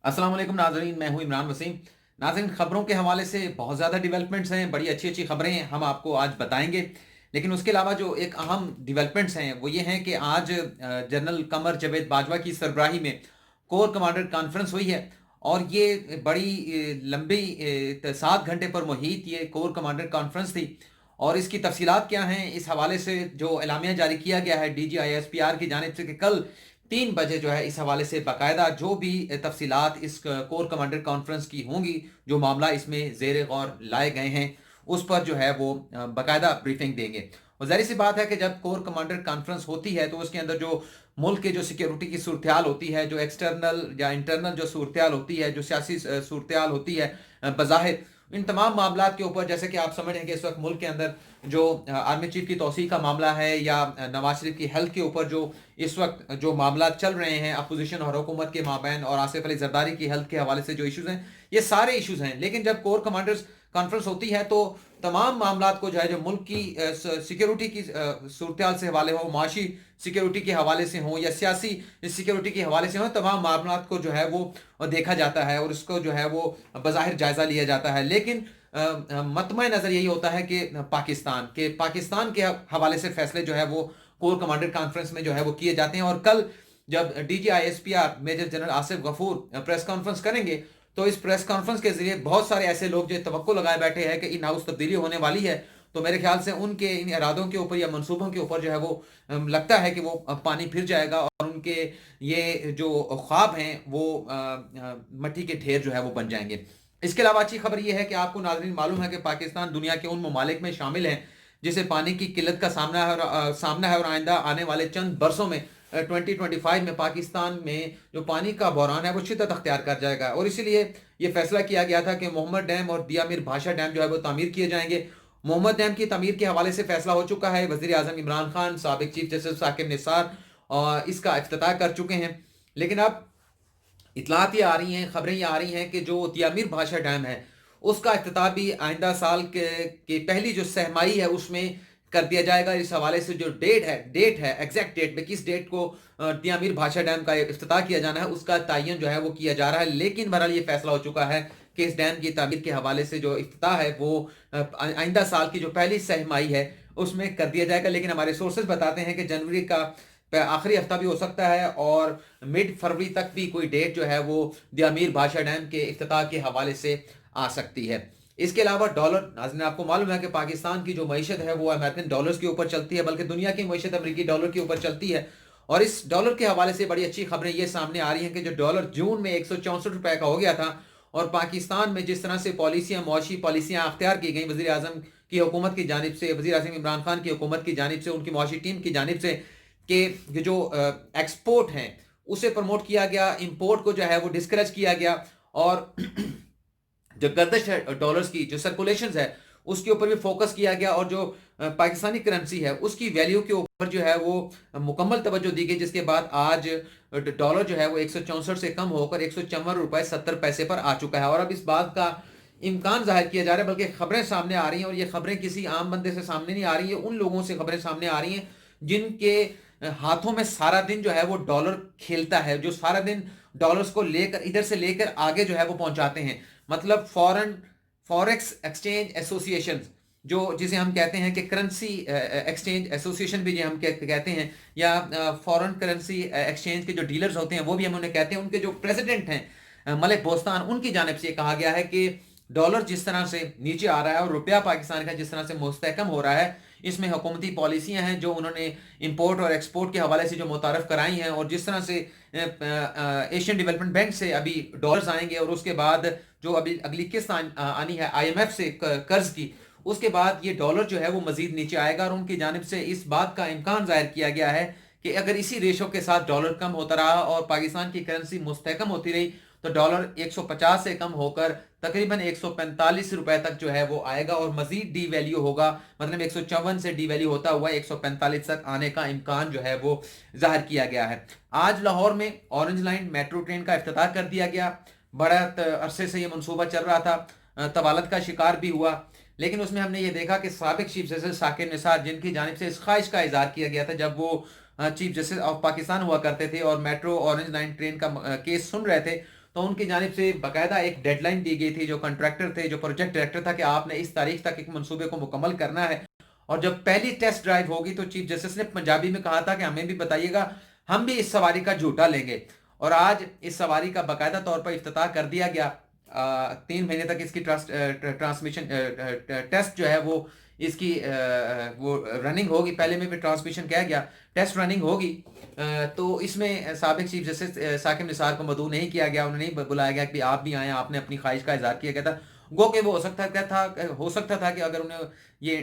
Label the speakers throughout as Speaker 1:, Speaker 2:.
Speaker 1: अस्सलाम वालेकुम नाज़रीन, मैं हूं इमरान वसीम। नाज़रीन, खबरों के हवाले से बहुत ज़्यादा डेवलपमेंट्स हैं, बड़ी अच्छी अच्छी खबरें हैं, हम आपको आज बताएंगे। लेकिन उसके अलावा जो एक अहम डेवलपमेंट्स हैं वो ये हैं कि आज जनरल कमर जावेद बाजवा की सरबराही में कोर कमांडर कॉन्फ्रेंस हुई है। और ये बड़ी लंबी 7 घंटे पर मुहित ये कोर कमांडर कॉन्फ्रेंस थी। और इसकी तफसीलात क्या हैं, इस हवाले से जो एलामिया जारी किया गया है DGISPR की जानिब से कि कल 3 बजे जो है इस हवाले से बाकायदा जो भी तफसीलात इस कोर कमांडर कॉन्फ्रेंस की होंगी, जो मामला इसमें जेर गौर लाए गए हैं, उस पर जो है वो बाकायदा ब्रीफिंग देंगे। और जाहिर सी बात है कि जब कोर कमांडर कॉन्फ्रेंस होती है तो उसके अंदर जो मुल्क के जो सिक्योरिटी की सूरत हाल होती है, जो एक्सटर्नल या इंटरनल जो सूरत हाल होती है, जो सियासी सूरत हाल होती है, बज़ाहिर इन तमाम मामला के ऊपर, जैसे कि आप समझ रहे हैं कि इस वक्त मुल्क के अंदर जो आर्मी चीफ की तौसीक का मामला है, या नवाज शरीफ की हेल्थ के ऊपर जो इस वक्त जो मामला चल रहे हैं अपोजिशन और हुकूमत के माबैन, और आसिफ अली जरदारी की हेल्थ के हवाले से जो इश्यूज हैं, ये सारे इश्यूज हैं। लेकिन जब कोर कमांडर्स कॉन्फ्रेंस होती है तो तमाम मामला को जो है, जो मुल्क की सिक्योरिटी की सूरत हाल से हवाले हो, माशी सिक्योरिटी के हवाले से हो या सियासी सिक्योरिटी के हवाले से हो, तमाम मामला को जो है वो देखा जाता है और उसको जो है वो बज़ाहिर जायज़ा लिया जाता है। लेकिन मतमय नज़र यही होता है कि पाकिस्तान के हवाले से फैसले जो है वो कोर कमांडर कॉन्फ्रेंस में जो है वो किए जाते हैं। और कल जब DGISPR major general Asif Ghafoor press conference करेंगे तो इस प्रेस कॉन्फ्रेंस के जरिए बहुत सारे ऐसे लोग जो तवक्को लगाए बैठे हैं कि इन हाउस तब्दीली होने वाली है, तो मेरे ख्याल से उनके इन इरादों के ऊपर या मंसूबों के ऊपर जो है वो लगता है कि वो पानी फिर जाएगा, और उनके ये जो ख्वाब हैं वो मट्टी के ढेर जो है वो बन जाएंगे। इसके अलावा अच्छी खबर यह है कि आपको नाज़रीन मालूम है कि पाकिस्तान दुनिया के उन ममालिक में शामिल है जिसे पानी की किल्लत का सामना है, और आइंदा आने वाले चंद बरसों में 2025 में पाकिस्तान में जो पानी का बहरान है वो शिद्दत अख्तियार कर जाएगा। और इसीलिए ये फैसला किया गया था कि मोहम्मद डैम और दिया मीर भाषा डैम जो है वो तामीर किए जाएंगे। मोहम्मद डैम की तमीर के हवाले से फैसला हो चुका है। वज़ीर आज़म इमरान खान, साबिक चीफ जस्टिस साकिब निसार इसका इफ्तिताह कर चुके हैं। लेकिन अब इतलात ये आ रही हैं, खबरें ये आ रही हैं कि जो तियामीर भाषा डैम है उसका इफ्तिताह भी आइंदा साल के पहली जो सहमाई है उसमें कर दिया जाएगा। इस हवाले से जो डेट है एग्जैक्ट डेट में किस डेट को तियामीर भाषा डैम का इफ्तिताह किया जाना है उसका तयन जो है वो किया जा रहा है। लेकिन बहरहाल ये फैसला हो चुका है कि इस डैम की तामीर के हवाले से जो इफ्तिताह है वो आइंदा साल की जो पहली सहमाई है उसमें कर दिया जाएगा। लेकिन हमारे सोर्सेज बताते हैं कि जनवरी का आखिरी हफ्ता भी हो सकता है और मिड फरवरी तक भी कोई डेट जो है वो दियामीर भाषा डैम के इफ्तिताह के हवाले से आ सकती है। इसके अलावा डॉलर, नाज़रीन आपको मालूम है कि पाकिस्तान की जो मईशत है वो अमेरिकन डॉलर्स के ऊपर चलती है, बल्कि दुनिया की मईशत अमेरिकी डॉलर के ऊपर चलती है। और इस डॉलर के हवाले से बड़ी अच्छी खबरें ये सामने आ रही हैं कि जो डॉलर जून में 164 रुपए का हो गया था, और पाकिस्तान में जिस तरह से पॉलिसियाँ, मुआशी पॉलिसियाँ अख्तियार की गई वज़ीर आज़म की हुकूमत की जानिब से, वज़ीर आज़म इमरान खान की हुकूमत की जानिब से, उनकी मुआशी टीम की जानिब से, कि जो एक्सपोर्ट हैं उसे प्रमोट किया गया, इंपोर्ट को जो है वो डिस्करेज किया गया, और जो गर्दिश है डॉलर्स की, जो सर्कुलेशन है उसके ऊपर भी फोकस किया गया, और जो पाकिस्तानी करेंसी है उसकी वैल्यू के ऊपर जो है वो मुकम्मल तवज्जो दी गई, जिसके बाद आज डॉलर जो है वो 164 से कम होकर 154 रुपए 70 पैसे पर आ चुका है। और अब इस बात का इम्कान जाहिर किया जा रहा है, बल्कि खबरें सामने आ रही हैं, और ये खबरें किसी आम बंदे से सामने नहीं आ रही है, उन लोगों से खबरें सामने आ रही हैं जिनके हाथों में सारा दिन जो है वो डॉलर खेलता है, जो सारा दिन डॉलर्स को लेकर इधर से लेकर आगे जो है वो पहुंचाते हैं। मतलब फॉरेन फॉरेक्स एक्सचेंज एसोसिएशन, जो जिसे हम कहते हैं कि करेंसी एक्सचेंज एसोसिएशन भी जो हम कहते हैं, या फॉरेन करेंसी एक्सचेंज के जो डीलर्स होते हैं वो भी हम उन्हें कहते हैं, उनके जो प्रेसिडेंट हैं मलिक बोस्तान, उनकी जानिब से कहा गया है कि डॉलर जिस तरह से नीचे आ रहा है और रुपया पाकिस्तान का जिस तरह से मुस्तहकम हो रहा है, इसमें हुकूमती पॉलिसियां हैं जो उन्होंने इंपोर्ट और एक्सपोर्ट के हवाले से जो मुतारफ़ कराई हैं, और जिस तरह से एशियन डेवलपमेंट बैंक से अभी डॉलर्स आएंगे, और उसके बाद जो अभी अगली किस्त आनी है IMF से कर्ज की, उसके बाद ये डॉलर जो है वो मजीद नीचे आएगा। और उनकी जानिब से इस बात का इम्कान जाहिर किया गया है कि अगर इसी रेशो के साथ डॉलर कम होता रहा और पाकिस्तान की करेंसी मुस्तहकम होती रही तो डॉलर 150 से कम होकर तकरीबन 145 रुपए तक जो है वो आएगा, और मजीद डी वैल्यू होगा, मतलब 154 से डी वैल्यू होता हुआ 145 तक आने का इम्कान जो है वो जाहिर किया गया है। आज लाहौर में ऑरेंज लाइन मेट्रो ट्रेन का इफ्तिताह कर दिया गया। बड़ा अरसे से ये मनसूबा चल रहा था, तवालत का शिकार भी हुआ, लेकिन उसमें हमने ये देखा कि साबिक चीफ जस्टिस साकिब निसार, जिनकी जानिब से इस ख्वाहिश का इजहार किया गया था जब वो चीफ जस्टिस ऑफ पाकिस्तान हुआ करते थे और मेट्रो ऑरेंज लाइन ट्रेन का केस सुन रहे थे, तो उनकी जानिब से बाकायदा एक डेडलाइन दी गई थी, जो कंट्रैक्टर थे, जो प्रोजेक्ट डायरेक्टर था, कि आपने इस तारीख तक एक मंसूबे को मुकम्मल करना है। और जब पहली टेस्ट ड्राइव होगी तो चीफ जस्टिस ने पंजाबी में कहा था कि हमें भी बताइएगा, हम भी इस सवारी का झूठा लेंगे। और आज इस सवारी का बाकायदा तौर पर इफ्तिताह कर दिया गया। 3 महीने तक इसकी ट्रांसमिशन टेस्ट जो है वो इसकी वो रनिंग होगी। पहले में भी ट्रांसमिशन किया गया, टेस्ट रनिंग होगी। तो इसमें साबिक चीफ जस्टिस साकिब निसार को मदऊ नहीं किया गया, उन्हें नहीं बुलाया गया कि आप भी आए, आपने अपनी ख्वाहिश का इजहार किया गया था। गो के वो हो सकता था कि अगर उन्हें ये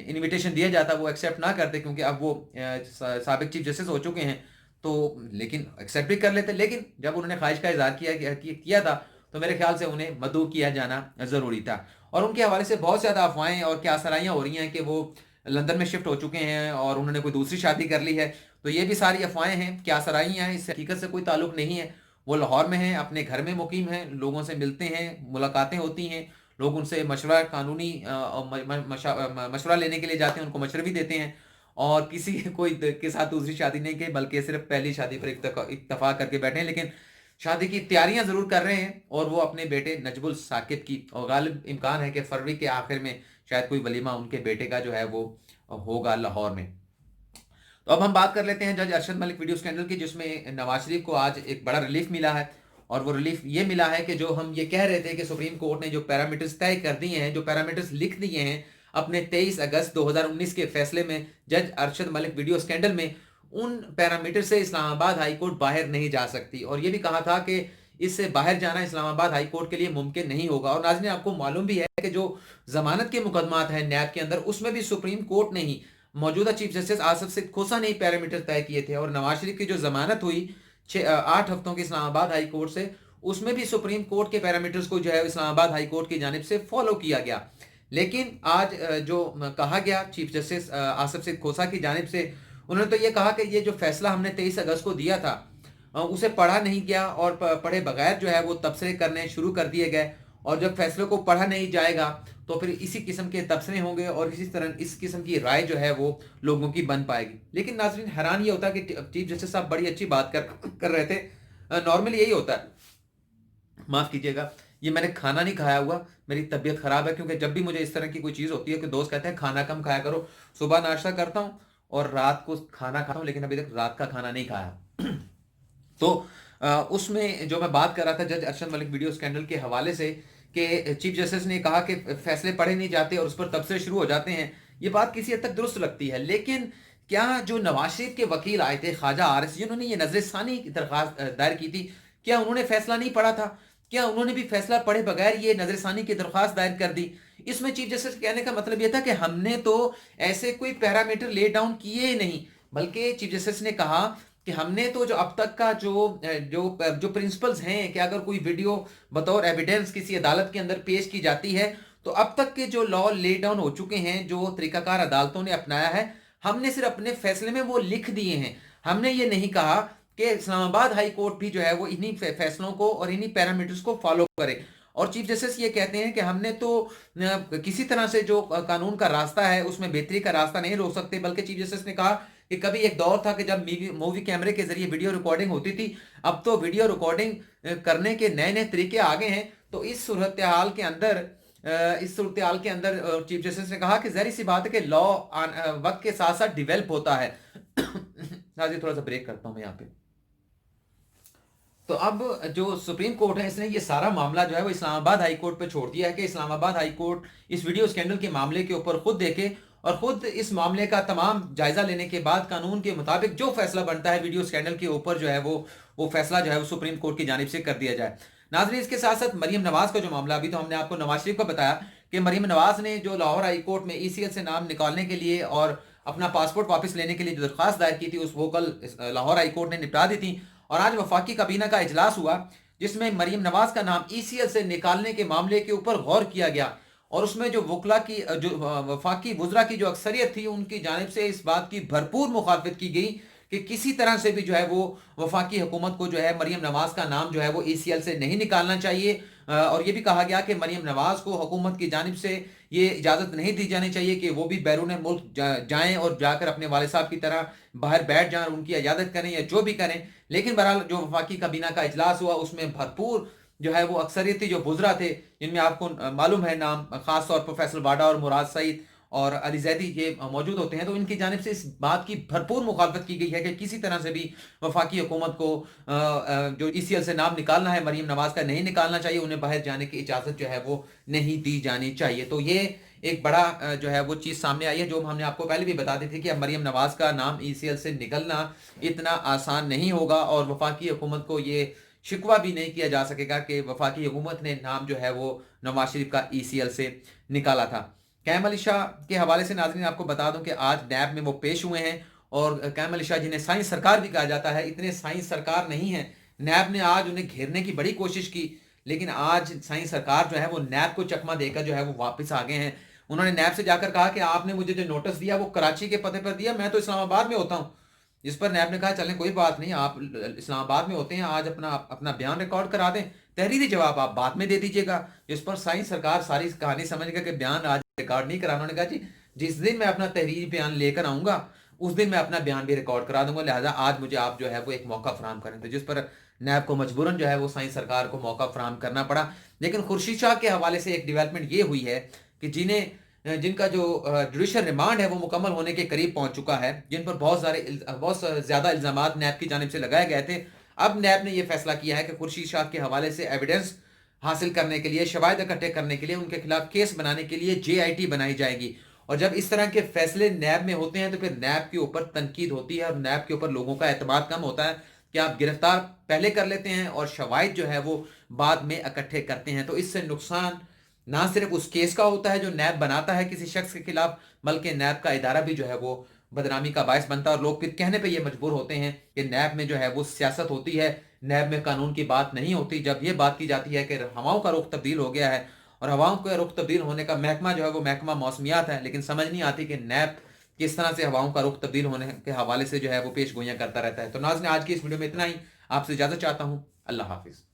Speaker 1: इनविटेशन दिया जाता वो एक्सेप्ट ना करते, क्योंकि अब वो साबिक चीफ जस्टिस हो चुके हैं, तो लेकिन एक्सेप्ट भी कर लेते। लेकिन जब उन्होंने ख्वाहिश का इजहार किया था तो मेरे ख्याल से उन्हें मदऊ किया जाना ज़रूरी था। और उनके हवाले से बहुत ज़्यादा अफवाहें और क्या सराइयाँ हो रही हैं कि वो लंदन में शिफ्ट हो चुके हैं और उन्होंने कोई दूसरी शादी कर ली है। तो ये भी सारी अफवाहें हैं, क्या सराइयाँ हैं, इससे हकीकत से कोई ताल्लुक नहीं है। वो लाहौर में हैं, अपने घर में मुकीम हैं, लोगों से मिलते हैं, मुलाकातें होती हैं, लोग उनसे मशवरा, कानूनी मशवरा लेने के लिए जाते हैं, उनको मशवरे भी देते हैं। और किसी कोई के साथ दूसरी शादी नहीं की, बल्कि सिर्फ पहली शादी पर इत्तफाक करके बैठे हैं, लेकिन शादी की तैयारियां जरूर कर रहे हैं। और वो अपने बेटे नजबुल साकिब की, और गालिब इम्कान है कि फरवरी के आखिर में शायद कोई वलीमा उनके बेटे का जो है वो होगा लाहौर में। तो अब हम बात कर लेते हैं जज अरशद मलिक वीडियो स्कैंडल की, जिसमें नवाज शरीफ को आज एक बड़ा रिलीफ मिला है। और वो रिलीफ ये मिला है कि जो हम ये कह रहे थे कि सुप्रीम कोर्ट ने जो पैरामीटर्स तय कर दिए हैं, जो पैरामीटर्स लिख दिए हैं अपने 23 अगस्त 2019 के फैसले में जज अरशद मलिक वीडियो स्कैंडल में, उन पैरामीटर से इस्लामाबाद हाई कोर्ट बाहर नहीं जा सकती। और ये भी कहा था कि इससे बाहर जाना इस्लामाबाद हाई कोर्ट के लिए मुमकिन नहीं होगा। और नाज़रीन, आपको मालूम भी है कि जो जमानत के मुकदमात हैं नैब के अंदर, उसमें भी सुप्रीम कोर्ट ने ही, मौजूदा चीफ जस्टिस आसिफ सिद्दीक खोसा ने ही पैरामीटर तय किए थे। और नवाज शरीफ की जो जमानत हुई 8 हफ्तों की इस्लामाबाद हाई कोर्ट से, उसमें भी सुप्रीम कोर्ट के पैरामीटर्स को जो है इस्लामाबाद हाई कोर्ट की जानिब से फॉलो किया गया। लेकिन आज जो कहा गया चीफ जस्टिस आसिफ सिद्दीक खोसा की जानिब से, उन्होंने तो ये कहा कि ये जो फैसला हमने 23 अगस्त को दिया था उसे पढ़ा नहीं गया, और पढ़े बगैर जो है वो तबसरे करने शुरू कर दिए गए। और जब फैसले को पढ़ा नहीं जाएगा तो फिर इसी किस्म के तबसरे होंगे और इसी तरह इस किस्म की राय जो है वो लोगों की बन पाएगी। लेकिन नाज़रीन, हैरान ये होता है कि चीफ जस्टिस साहब बड़ी अच्छी बात कर रहे थे। नॉर्मली यही होता है, माफ़ कीजिएगा, ये मैंने खाना नहीं खाया हुआ, मेरी तबीयत ख़राब है। क्योंकि जब भी मुझे इस तरह की कोई चीज़ होती है कि दोस्त कहते हैं खाना कम खाया करो, सुबह नाश्ता करता हूँ और रात को खाना खाता हूँ, लेकिन अभी तक रात का खाना नहीं खाया। तो उसमें जो मैं बात कर रहा था जज अरशद मलिक वीडियो स्कैंडल के हवाले से, कि चीफ जस्टिस ने कहा कि फैसले पढ़े नहीं जाते और उस पर तबसरे शुरू हो जाते हैं, ये बात किसी हद तक दुरुस्त लगती है। लेकिन क्या जो नवाज शरीफ के वकील आए थे ख्वाजा आरिस, जिन्होंने ये नजरसानी की दरख्वास्त दायर की थी, क्या उन्होंने फैसला नहीं पढ़ा था? क्या उन्होंने भी फैसला पढ़े बगैर ये नजरसानी की दरख्वास्त दायर कर दी? इसमें चीफ जस्टिस कहने का मतलब यह था कि हमने तो ऐसे कोई पैरामीटर ले डाउन किए ही नहीं, बल्कि चीफ जस्टिस ने कहा कि हमने तो जो अब तक का जो प्रिंसिपल्स हैं कि अगर कोई वीडियो बतौर एविडेंस किसी अदालत के अंदर पेश की जाती है, तो अब तक के जो लॉ ले डाउन हो चुके हैं, जो तरीकाकार अदालतों ने अपनाया है, हमने सिर्फ अपने फैसले में वो लिख दिए हैं। हमने ये नहीं कहा कि इस्लामाबाद हाई कोर्ट भी जो है वो इन्हीं फैसलों को और इन्हीं पैरामीटर्स को फॉलो करे। और चीफ जस्टिस ये कहते हैं कि हमने तो किसी तरह से जो कानून का रास्ता है उसमें बेहतरी का रास्ता नहीं रोक सकते, बल्कि चीफ जस्टिस ने कहा कि कभी एक दौर था कि जब मूवी कैमरे के जरिए वीडियो रिकॉर्डिंग होती थी, अब तो वीडियो रिकॉर्डिंग करने के नए नए तरीके आ गए हैं। तो इस सूरत हाल के अंदर चीफ जस्टिस ने कहा कि ज़ाहिर सी बात है कि लॉ वक्त के साथ साथ डिवेल्प होता है। थोड़ा सा ब्रेक करता हूं मैं यहाँ पे। तो अब जो सुप्रीम कोर्ट है, इसने ये सारा मामला जो है वो इस्लामाबाद हाई कोर्ट पे छोड़ दिया है कि इस्लामाबाद हाई कोर्ट इस वीडियो स्कैंडल के मामले के ऊपर खुद देखे और खुद इस मामले का तमाम जायजा लेने के बाद कानून के मुताबिक जो फैसला बनता है वीडियो स्कैंडल के ऊपर जो है वो फैसला जो है वो सुप्रीम कोर्ट की जानिब से कर दिया जाए। नाज़रीन, इसके साथ साथ मरीम नवाज का जो मामला, अभी तो हमने आपको नवाज शरीफ का बताया कि मरीम नवाज ने जो लाहौर हाई कोर्ट में ECL से नाम निकालने के लिए और अपना पासपोर्ट वापस लेने के लिए जो दरख्वास्त दायर की थी, उस वो कल लाहौर हाई कोर्ट ने निपटा दी थी। और आज वफाकी काबीना का इजलास हुआ जिसमें मरीम नवाज का नाम ECL से निकालने के मामले के ऊपर गौर किया गया। और उसमें जो वकला की, जो वफाकी वुज़रा की जो अक्सरियत थी, उनकी जानिब से इस बात की भरपूर मुखालफत की गई कि किसी तरह से भी जो है वो वफाकी हुकूमत को जो है मरीम नवाज का नाम जो है वो ECL से नहीं निकालना चाहिए, और ये भी कहा गया कि मरियम नवाज को हुकूमत की जानिब से ये इजाज़त नहीं दी जानी चाहिए कि वो भी बैरून मुल्क जाएं और जाकर अपने वाले साहब की तरह बाहर बैठ जाएं और उनकी इजाज़त करें या जो भी करें। लेकिन बहरहाल जो वफाकी काबीना का इजलास हुआ उसमें भरपूर जो है वो अक्सरियती जो बुज़रा थे, जिनमें आपको मालूम है नाम, ख़ास तौर पर फैसल वाडा और मुराद सईद और अली जैदी ये मौजूद होते हैं, तो इनकी जानिब से इस बात की भरपूर मुखालफत की गई है कि किसी तरह से भी वफाकी हुकूमत को जो ECL से नाम निकालना है मरीम नवाज का, नहीं निकालना चाहिए, उन्हें बाहर जाने की इजाज़त जो है वो नहीं दी जानी चाहिए। तो ये एक बड़ा जो है वो चीज़ सामने आई है, जो हमने आपको पहले भी बता दी थी कि अब मरीम नवाज का नाम ECL से निकलना इतना आसान नहीं होगा और वफाकी हुकूमत को ये शिकवा भी नहीं किया जा सकेगा कि वफाकी हुकूमत ने नाम जो है वो नवाज शरीफ का ECL से निकाला था। कैम अली शाह के हवाले से नाज़रीन आपको बता दूं कि आज नैब में वो पेश हुए हैं और कैम अली शाह जिन्हें साइंस सरकार भी कहा जाता है, इतने साइंस सरकार नहीं है। नैब ने आज उन्हें घेरने की बड़ी कोशिश की, लेकिन आज साइंस सरकार जो है वो नैब को चकमा देकर जो है वो वापस आ गए हैं। उन्होंने नैब से जाकर कहा कि आपने मुझे जो नोटिस दिया वो कराची के पते पर दिया, मैं तो इस्लामाबाद में होता हूँ। जिस पर नैब ने कहा चलें कोई बात नहीं, आप इस्लामाबाद में होते हैं, आज अपना अपना बयान रिकॉर्ड करा दें, तहरीरी जवाब आप बाद में दे दीजिएगा। जिस पर साइंस सरकार सारी कहानी समझ गया कि बयान आज रिकॉर्ड नहीं कराना। उन्होंने कहा जी जिस दिन मैं अपना तहरीरी बयान लेकर आऊंगा उस दिन मैं अपना बयान भी रिकॉर्ड करा दूंगा, लिहाजा आज मुझे आप जो है वो एक मौका फराहम करें। तो जिस पर नैब को मजबूरन जो है वो साइंस सरकार को मौका फराहम करना पड़ा। लेकिन खुर्शीद शाह के हवाले से एक डेवलपमेंट ये हुई है कि जिनका जो जुडिशल रिमांड है वो मुकम्मल होने के करीब पहुंच चुका है, जिन पर बहुत ज़्यादा इल्ज़ामात नैब की जानिब से लगाए गए थे। अब नैब ने यह फैसला किया है कि खुर्शीद शाह के हवाले से एविडेंस हासिल करने के लिए, शवाहिद इकट्ठे करने के लिए, उनके खिलाफ केस बनाने के लिए JIT बनाई जाएगी। और जब इस तरह के फैसले नैब में होते हैं तो फिर नैब के ऊपर तनकीद होती है और नैब के ऊपर लोगों का एतमाद कम होता है कि आप गिरफ्तार पहले कर लेते हैं और शवाहिद जो है वो बाद में इकट्ठे करते हैं। तो इससे नुकसान ना सिर्फ उस केस का होता है जो नैब बनाता है किसी शख्स के खिलाफ, बल्कि नैब का इदारा भी जो है वो बदनामी का बायस बनता है और लोग फिर कहने पे ये मजबूर होते हैं कि नैब में जो है वो सियासत होती है, नैब में कानून की बात नहीं होती। जब ये बात की जाती है कि हवाओं का रुख तब्दील हो गया है और हवाओं का रुख तब्दील होने का महकमा जो है वो महकमा मौसमियात है, लेकिन समझ नहीं आती कि नैब किस तरह से हवाओं का रुख तब्दील होने के हवाले से जो है वो पेश गोइयां करता रहता है। तो नाज़रीन आज की इस वीडियो में इतना ही, आपसे इजाज़त चाहता हूँ। अल्लाह हाफिज़।